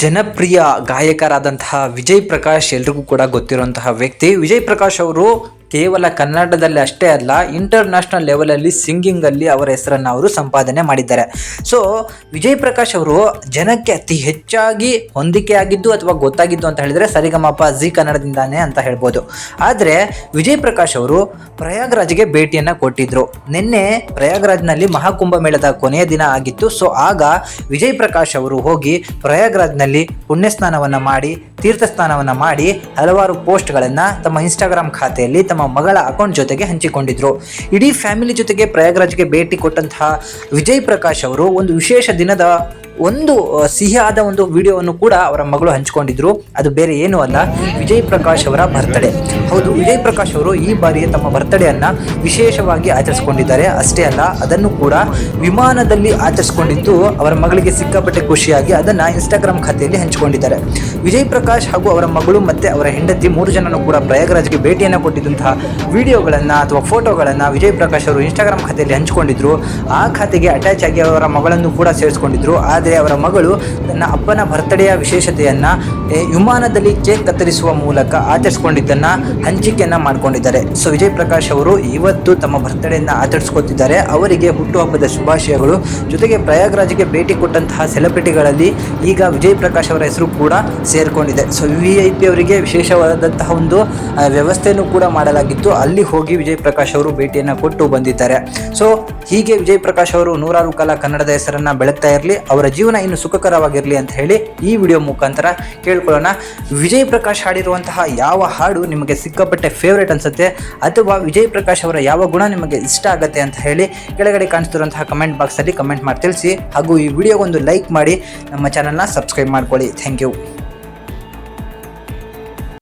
ಜನಪ್ರಿಯ ಗಾಯಕರಾದಂತಹ ವಿಜಯ್ ಪ್ರಕಾಶ್ ಎಲ್ರಿಗೂ ಕೂಡ ಗೊತ್ತಿರುವಂತಹ ವ್ಯಕ್ತಿ. ವಿಜಯ್ ಪ್ರಕಾಶ್ ಅವರು ಕೇವಲ ಕನ್ನಡದಲ್ಲಿ ಅಷ್ಟೇ ಅಲ್ಲ, ಇಂಟರ್ನ್ಯಾಷನಲ್ ಲೆವೆಲಲ್ಲಿ ಸಿಂಗಿಂಗಲ್ಲಿ ಅವರ ಹೆಸರನ್ನು ಅವರು ಸಂಪಾದನೆ ಮಾಡಿದ್ದಾರೆ. ಸೊ ವಿಜಯ್ ಪ್ರಕಾಶ್ ಅವರು ಜನಕ್ಕೆ ಅತಿ ಹೆಚ್ಚಾಗಿ ಹೊಂದಿಕೆ ಆಗಿದ್ದು ಅಥವಾ ಗೊತ್ತಾಗಿದ್ದು ಅಂತ ಹೇಳಿದರೆ ಸರಿಗಮಪ ಜಿ ಕನ್ನಡದಿಂದಾನೇ ಅಂತ ಹೇಳ್ಬೋದು. ಆದರೆ ವಿಜಯ್ ಪ್ರಕಾಶ್ ಅವರು ಪ್ರಯಾಗ್ರಾಜ್ಗೆ ಭೇಟಿಯನ್ನು ಕೊಟ್ಟಿದ್ದರು. ನಿನ್ನೆ ಪ್ರಯಾಗ್ರಾಜ್ನಲ್ಲಿ ಮಹಾಕುಂಭಮೇಳದ ಕೊನೆಯ ದಿನ ಆಗಿತ್ತು. ಸೊ ಆಗ ವಿಜಯ್ ಪ್ರಕಾಶ್ ಅವರು ಹೋಗಿ ಪ್ರಯಾಗ್ರಾಜ್ನಲ್ಲಿ ಪುಣ್ಯಸ್ನಾನವನ್ನು ಮಾಡಿ, ತೀರ್ಥ ಸ್ನಾನವನ್ನು ಮಾಡಿ ಹಲವಾರು ಪೋಸ್ಟ್ಗಳನ್ನು ತಮ್ಮ ಇನ್ಸ್ಟಾಗ್ರಾಮ್ ಖಾತೆಯಲ್ಲಿ ತಮ್ಮ ಮಗಳ ಅಕೌಂಟ್ ಜೊತೆಗೆ ಹಂಚಿಕೊಂಡಿದ್ರು. ಇಡೀ ಫ್ಯಾಮಿಲಿ ಜೊತೆಗೆ ಪ್ರಯಾಗ್ರಾಜ್ಗೆ ಭೇಟಿ ಕೊಟ್ಟಂತಹ ವಿಜಯ್ ಪ್ರಕಾಶ್ ಅವರು ಒಂದು ವಿಶೇಷ ದಿನದ ಒಂದು ಸಿಹಿಯಾದ ಒಂದು ವಿಡಿಯೋವನ್ನು ಕೂಡ ಅವರ ಮಗಳು ಹಂಚಿಕೊಂಡಿದ್ರು. ಅದು ಬೇರೆ ಏನೂ ಅಲ್ಲ, ವಿಜಯ್ ಪ್ರಕಾಶ್ ಅವರ ಬರ್ತ್ಡೇ. ಹೌದು, ವಿಜಯ್ ಪ್ರಕಾಶ್ ಅವರು ಈ ಬಾರಿ ತಮ್ಮ ಬರ್ತ್ಡೇಯನ್ನು ವಿಶೇಷವಾಗಿ ಆಚರಿಸಿಕೊಂಡಿದ್ದಾರೆ. ಅಷ್ಟೇ ಅಲ್ಲ, ಅದನ್ನು ಕೂಡ ವಿಮಾನದಲ್ಲಿ ಆಚರಿಸಿಕೊಂಡಿದ್ದು ಅವರ ಮಗಳಿಗೆ ಸಿಕ್ಕಾಪಟ್ಟೆ ಖುಷಿಯಾಗಿ ಅದನ್ನು ಇನ್ಸ್ಟಾಗ್ರಾಮ್ ಖಾತೆಯಲ್ಲಿ ಹಂಚಿಕೊಂಡಿದ್ದಾರೆ. ವಿಜಯ್ ಪ್ರಕಾಶ್ ಹಾಗೂ ಅವರ ಮಗಳು ಮತ್ತು ಅವರ ಹೆಂಡತಿ 3 ಜನರು ಕೂಡ ಪ್ರಯಾಗ್ರಾಜ್ಗೆ ಭೇಟಿಯನ್ನು ಕೊಟ್ಟಿದ್ದಂತಹ ವಿಡಿಯೋಗಳನ್ನು ಅಥವಾ ಫೋಟೋಗಳನ್ನು ವಿಜಯ್ ಪ್ರಕಾಶ್ ಅವರು ಇನ್ಸ್ಟಾಗ್ರಾಮ್ ಖಾತೆಯಲ್ಲಿ ಹಂಚಿಕೊಂಡಿದ್ರು. ಆ ಖಾತೆಗೆ ಅಟ್ಯಾಚ್ ಆಗಿ ಅವರ ಮಗಳನ್ನು ಕೂಡ ಸೇರಿಸ್ಕೊಂಡಿದ್ರು. ಅವರ ಮಗಳು ತನ್ನ ಅಪ್ಪನ ಬರ್ತ್ಡೇಯ ವಿಶೇಷತೆಯನ್ನು ವಿಮಾನದಲ್ಲಿ ಕೇಕ್ ಕತ್ತರಿಸುವ ಮೂಲಕ ಆಚರಿಸಿಕೊಂಡಿದ್ದನ್ನು ಹಂಚಿಕೆಯನ್ನು ಮಾಡಿಕೊಂಡಿದ್ದಾರೆ. ಸೊ ವಿಜಯ್ ಪ್ರಕಾಶ್ ಅವರು ಇವತ್ತು ತಮ್ಮ ಬರ್ತ್ಡೇಯನ್ನು ಆಚರಿಸ್ಕೊತಿದ್ದಾರೆ. ಅವರಿಗೆ ಹುಟ್ಟುಹಬ್ಬದ ಶುಭಾಶಯಗಳು. ಜೊತೆಗೆ ಪ್ರಯಾಗ್ರಾಜ್ಗೆ ಭೇಟಿ ಕೊಟ್ಟಂತಹ ಸೆಲೆಬ್ರಿಟಿಗಳಲ್ಲಿ ಈಗ ವಿಜಯ್ ಪ್ರಕಾಶ್ ಅವರ ಹೆಸರು ಕೂಡ ಸೇರಿಕೊಂಡಿದೆ. ಸೊ VIP ಅವರಿಗೆ ವಿಶೇಷವಾದಂತಹ ಒಂದು ವ್ಯವಸ್ಥೆಯನ್ನು ಕೂಡ ಮಾಡಲಾಗಿತ್ತು. ಅಲ್ಲಿ ಹೋಗಿ ವಿಜಯ್ ಪ್ರಕಾಶ್ ಅವರು ಭೇಟಿಯನ್ನು ಕೊಟ್ಟು ಬಂದಿದ್ದಾರೆ. ಸೊ ಹೀಗೆ ವಿಜಯ್ ಪ್ರಕಾಶ್ ಅವರು ನೂರಾರು ಕಾಲ ಕನ್ನಡದ ಹೆಸರನ್ನು ಬೆಳಗ್ತಾ ಇರಲಿ, ಅವರ ಜೀವನ ಇನ್ನು ಸುಖಕರವಾಗಿರಲಿ ಅಂತ ಹೇಳಿ ಈ ವಿಡಿಯೋ ಮುಖಾಂತರ ಕೇಳ್ಕೊಳ್ಳೋಣ. ವಿಜಯ್ ಪ್ರಕಾಶ್ ಹಾಡಿರುವಂತಹ ಯಾವ ಹಾಡು ನಿಮಗೆ ಸಿಕ್ಕಾಪಟ್ಟೆ ಫೇವ್ರೇಟ್ ಅನ್ಸುತ್ತೆ, ಅಥವಾ ವಿಜಯ್ ಪ್ರಕಾಶ್ ಅವರ ಯಾವ ಗುಣ ನಿಮಗೆ ಇಷ್ಟ ಆಗುತ್ತೆ ಅಂತ ಹೇಳಿ ಕೆಳಗಡೆ ಕಾಣಿಸ್ತಿರುವಂತಹ ಕಮೆಂಟ್ ಬಾಕ್ಸಲ್ಲಿ ಕಮೆಂಟ್ ಮಾಡಿ ತಿಳಿಸಿ. ಹಾಗೂ ಈ ವಿಡಿಯೋಗೊಂದು ಲೈಕ್ ಮಾಡಿ ನಮ್ಮ ಚಾನಲ್ನ ಸಬ್ಸ್ಕ್ರೈಬ್ ಮಾಡ್ಕೊಳ್ಳಿ. Thank you.